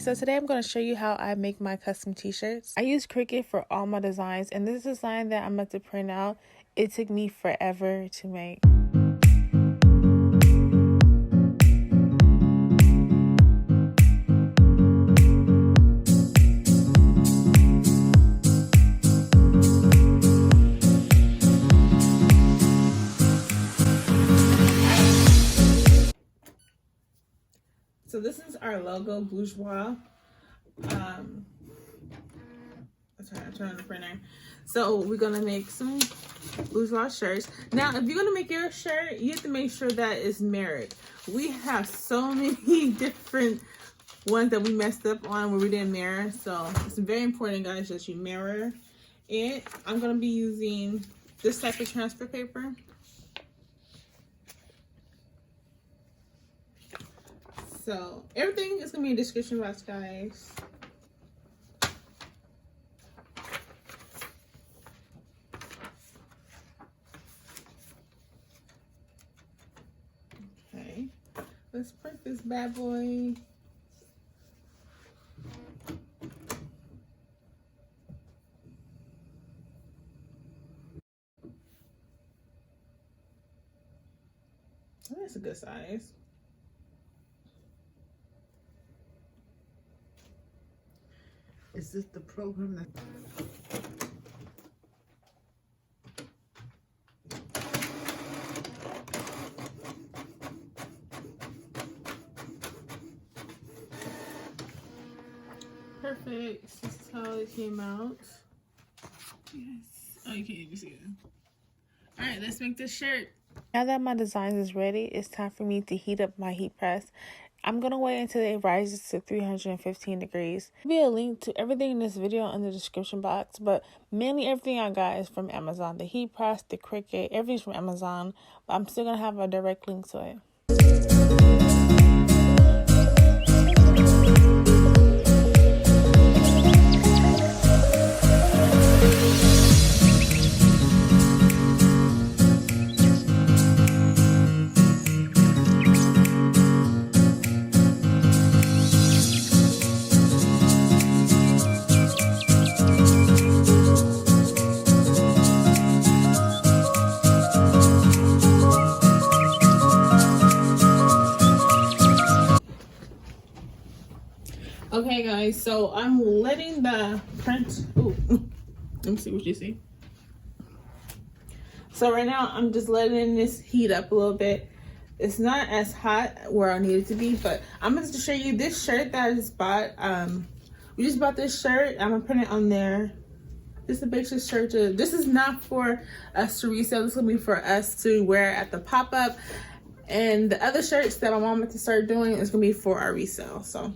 So today I'm going to show you how I make my custom t-shirts. I use CRICUT for all my designs, and this design that I'm about to print out, it took me forever to make. So this is our logo, bourgeois. I'm turn on the printer. So we're gonna make some bourgeois shirts. Now, if you're gonna make your shirt, you have to make sure that it's mirrored. We have so many different ones that we messed up on where we didn't mirror. So it's very important, guys, that you mirror it. I'm gonna be using this type of transfer paper. So everything is gonna be in the description box, guys. Okay, let's print this bad boy. That's a good size. Is this the program that... Perfect. This is how it came out. Yes. Oh, you can't even see it. All right, let's make this shirt. Now that my design is ready, it's time for me to heat up my heat press. I'm going to wait until it rises to 315 degrees. There'll be a link to everything in this video in the description box, but mainly everything I got is from Amazon. The heat press, the CRICUT, everything's from Amazon, but I'm still going to have a direct link to it. Okay, guys, so I'm letting the print. Ooh, let me see what you see. So right now I'm just letting this heat up a little bit. It's not as hot where I need it to be, but I'm going to show you this shirt that I just bought. We just bought this shirt. I'm gonna print it on there. This is a basic shirt. This is not for us to resell. This will be for us to wear at the pop-up. And the other shirts that my mom wants to start doing is gonna be for our resale. So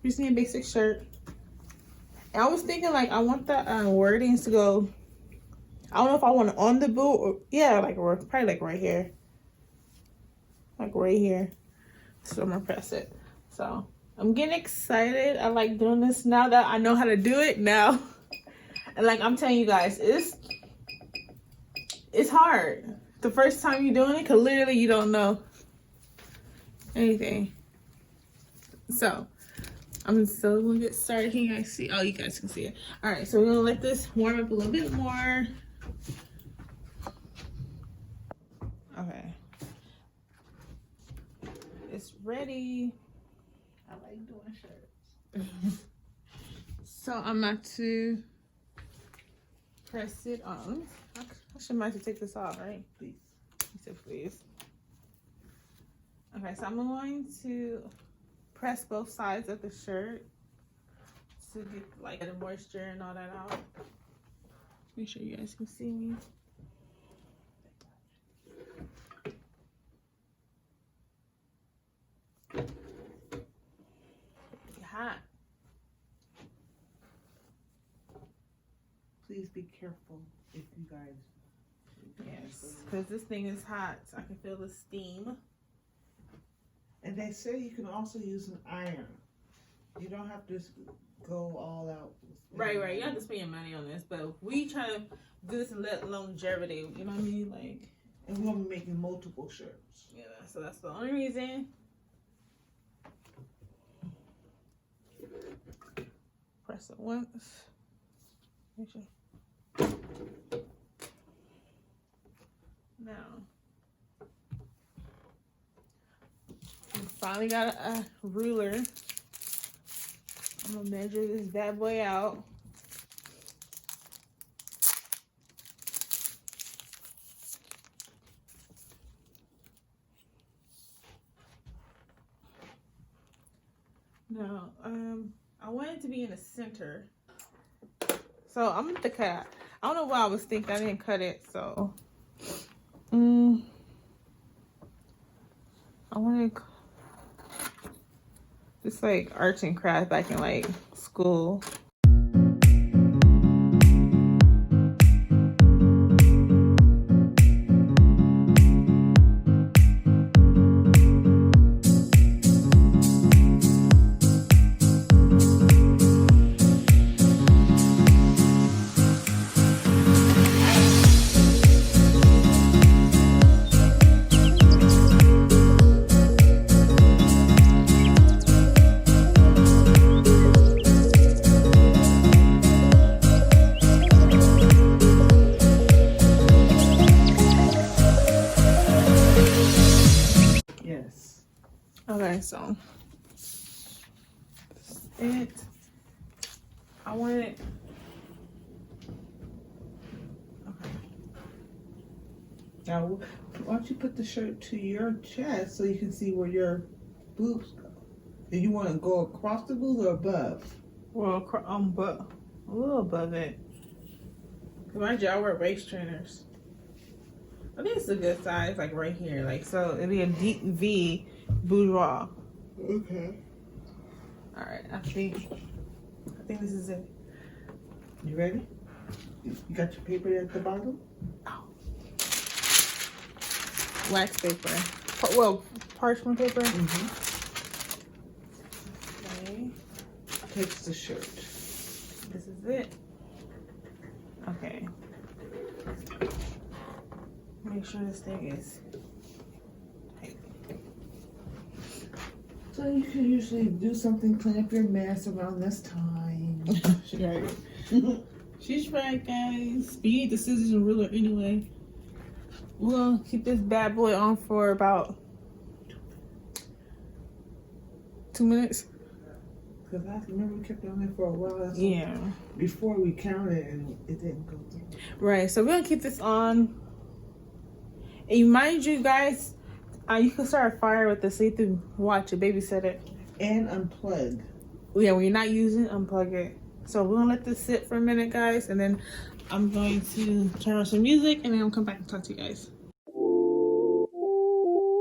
we just need a basic shirt. And I was thinking, like, I want the wordings to go, I don't know if I want it on the boot or, yeah, like, or probably like right here. Like right here. So I'm gonna press it. So I'm getting excited. I like doing this now that I know how to do it now. And like I'm telling you guys, it's hard. The first time you're doing it, cause literally you don't know anything. So I'm still gonna get started. Can you guys see? Oh, you guys can see it. All right, so we're gonna let this warm up a little bit more. Okay, it's ready. I like doing shirts. So I'm about to press it on. I should might have to take this off, right? Please. He said please. Okay, so I'm going to press both sides of the shirt to get like the moisture and all that out. Make sure you guys can see me. It's hot. Please be careful if you guys... Yes, because this thing is hot. So I can feel the steam. And they say you can also use an iron. You don't have to go all out. Right. You have to spend your money on this, but we try to do this and let longevity. You know what I mean? Like, and we're gonna be making multiple shirts. Yeah, so that's the only reason. Press it once. Now, we finally got a ruler. I'm gonna measure this bad boy out. Now, I want it to be in the center. So I'm gonna cut. I don't know why I was thinking I didn't cut it. So, I want to just like arts and crafts back in like school. Okay, so it. I want it. Okay. Now, why don't you put the shirt to your chest so you can see where your boobs go? And you want to go across the boobs or above? Well, but a little above it. Mind you, I wear waist trainers. I think it's a good size, like right here. Like, so it'd be a deep V bourgeois. Okay. All right, I think this is it. You ready? You got your paper at the bottom? Oh. Wax paper. Well, parchment paper. Mm-hmm. Okay. Takes the shirt. This is it. Okay. Make sure this thing is tight. So you can usually do something, clean up your mess around this time. She's right. She's right, guys. But you need the scissors and ruler anyway. We'll keep this bad boy on for about 2 minutes. Because I remember we kept it on there for a while. That's Yeah. Before we counted and it didn't go through. Right. So we're gonna keep this on. And mind you, guys, you can start a fire with this so you can watch it, babysit it. And unplug. Yeah, when you're not using it, unplug it. So we're gonna let this sit for a minute, guys, and then I'm going to turn on some music and then I'll come back and talk to you guys.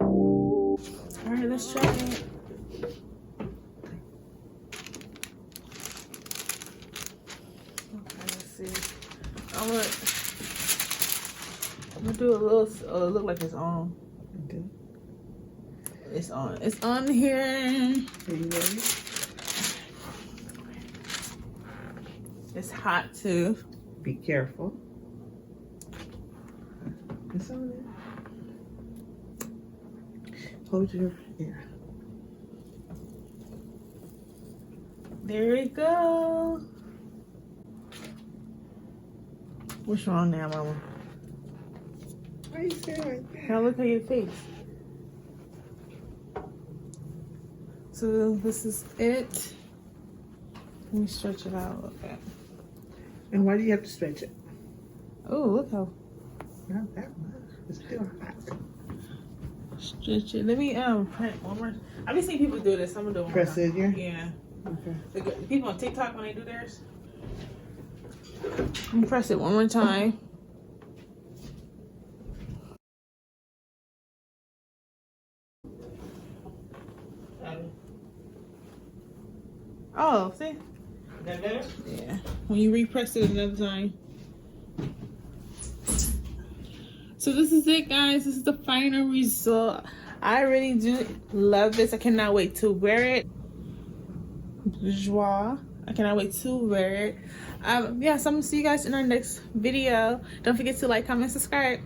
All right, let's try it. Okay, let's see. I'm gonna do a little, look like it's on. Okay. It's on. It's on here. Are you ready? It's hot too. Be careful. It's on there. Hold your ear. There we go. What's wrong now, Mama? Why you say like that? Now look at your face. So this is it. Let me stretch it out a little bit. And why do you have to stretch it? Oh, look how Not that much. It's still hot. stretch it. Let me print one more. I've been seeing people do this. I'm gonna do it one Press more it here? Yeah. Okay. The people on TikTok when they do theirs. I'm gonna press it one more time. Oh, see? Is that better? Yeah. When you repress it another time. So this is it, guys. This is the final result. I really do love this. I cannot wait to wear it. Bourgeois. I cannot wait to wear it. Yeah, so I'm gonna see you guys in our next video. Don't forget to like, comment, subscribe.